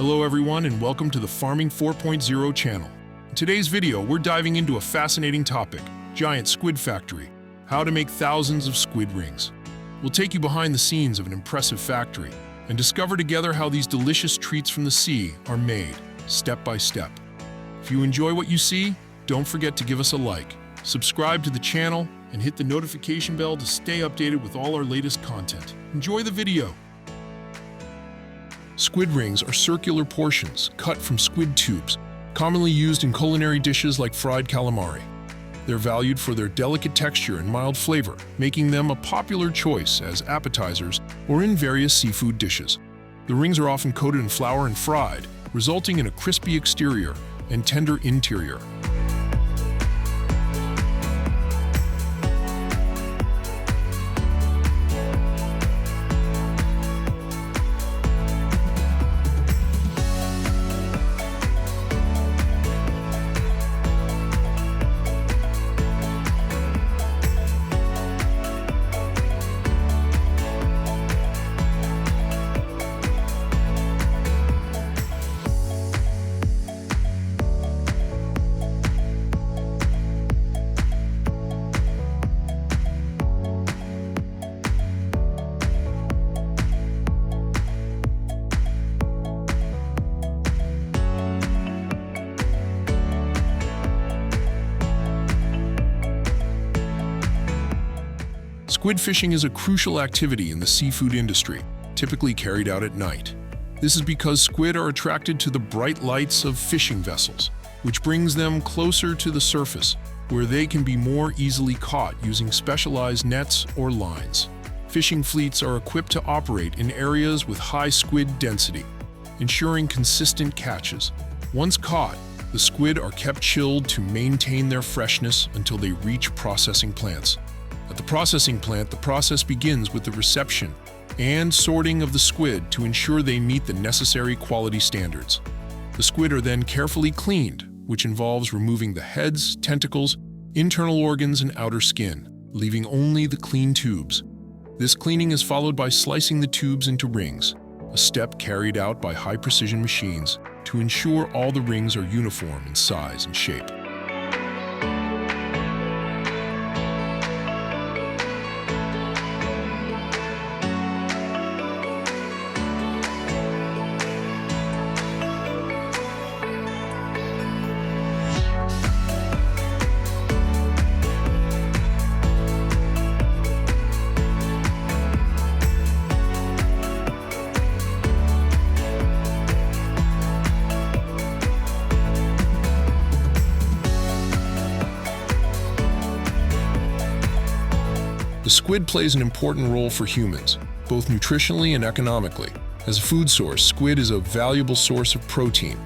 Hello everyone and welcome to the Farming 4.0 channel. In today's video, we're diving into a fascinating topic, giant squid factory, how to make thousands of squid rings. We'll take you behind the scenes of an impressive factory and discover together how these delicious treats from the sea are made, step by step. If you enjoy what you see, don't forget to give us a like, subscribe to the channel, and hit the notification bell to stay updated with all our latest content. Enjoy the video! Squid rings are circular portions cut from squid tubes, commonly used in culinary dishes like fried calamari. They're valued for their delicate texture and mild flavor, making them a popular choice as appetizers or in various seafood dishes. The rings are often coated in flour and fried, resulting in a crispy exterior and tender interior. Squid fishing is a crucial activity in the seafood industry, typically carried out at night. This is because squid are attracted to the bright lights of fishing vessels, which brings them closer to the surface, where they can be more easily caught using specialized nets or lines. Fishing fleets are equipped to operate in areas with high squid density, ensuring consistent catches. Once caught, the squid are kept chilled to maintain their freshness until they reach processing plants. At the processing plant, the process begins with the reception and sorting of the squid to ensure they meet the necessary quality standards. The squid are then carefully cleaned, which involves removing the heads, tentacles, internal organs, and outer skin, leaving only the clean tubes. This cleaning is followed by slicing the tubes into rings, a step carried out by high-precision machines to ensure all the rings are uniform in size and shape. The squid plays an important role for humans, both nutritionally and economically. As a food source, squid is a valuable source of protein,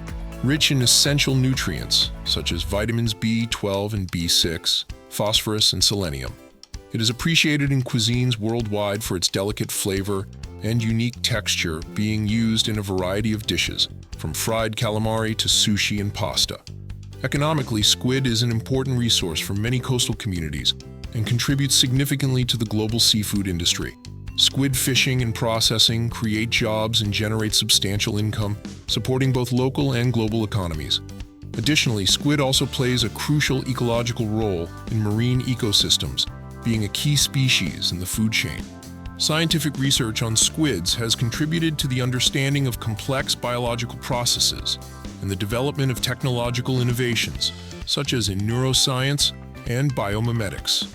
rich in essential nutrients such as vitamins B12 and B6, phosphorus, and selenium. It is appreciated in cuisines worldwide for its delicate flavor and unique texture, being used in a variety of dishes, from fried calamari to sushi and pasta. Economically, squid is an important resource for many coastal communities and contributes significantly to the global seafood industry. Squid fishing and processing create jobs and generate substantial income, supporting both local and global economies. Additionally, squid also plays a crucial ecological role in marine ecosystems, being a key species in the food chain. Scientific research on squids has contributed to the understanding of complex biological processes and the development of technological innovations, such as in neuroscience and biomimetics.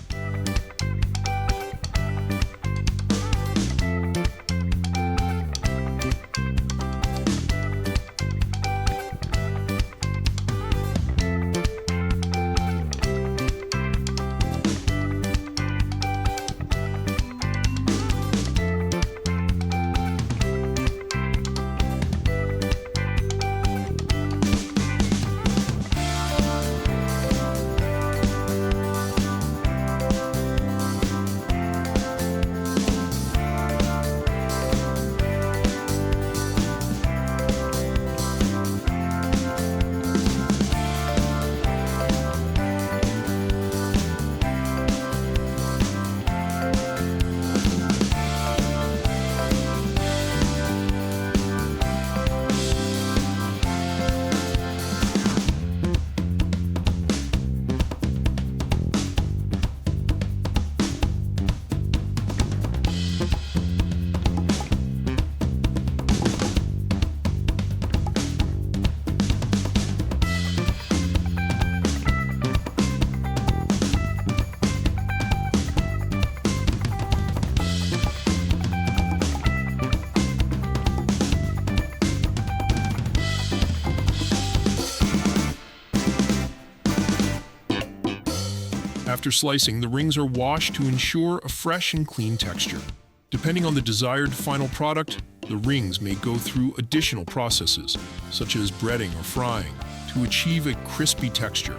After slicing, the rings are washed to ensure a fresh and clean texture. Depending on the desired final product, the rings may go through additional processes, such as breading or frying, to achieve a crispy texture.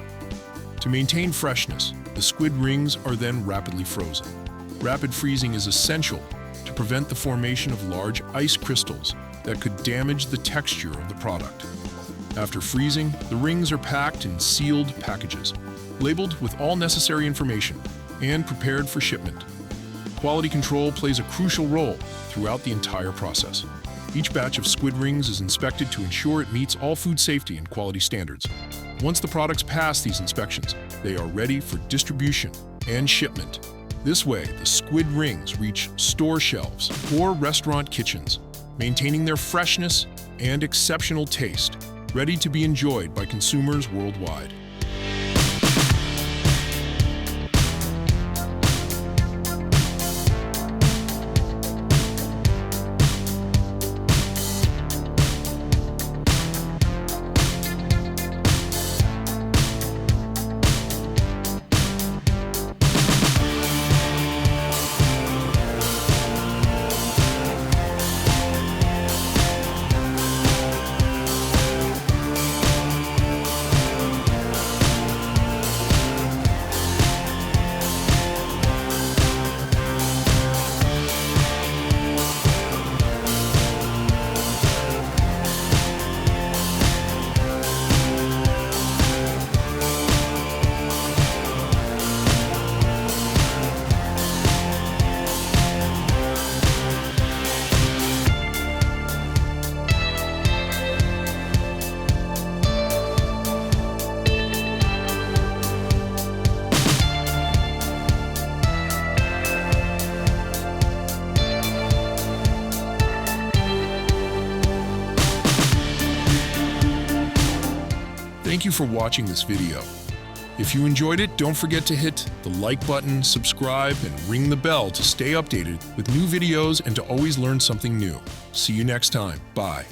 To maintain freshness, the squid rings are then rapidly frozen. Rapid freezing is essential to prevent the formation of large ice crystals that could damage the texture of the product. After freezing, the rings are packed in sealed packages, labeled with all necessary information, and prepared for shipment. Quality control plays a crucial role throughout the entire process. Each batch of squid rings is inspected to ensure it meets all food safety and quality standards. Once the products pass these inspections, they are ready for distribution and shipment. This way, the squid rings reach store shelves or restaurant kitchens, maintaining their freshness and exceptional taste, ready to be enjoyed by consumers worldwide. Thank you for watching this video. If you enjoyed it, don't forget to hit the like button, subscribe, and ring the bell to stay updated with new videos and to always learn something new. See you next time. Bye.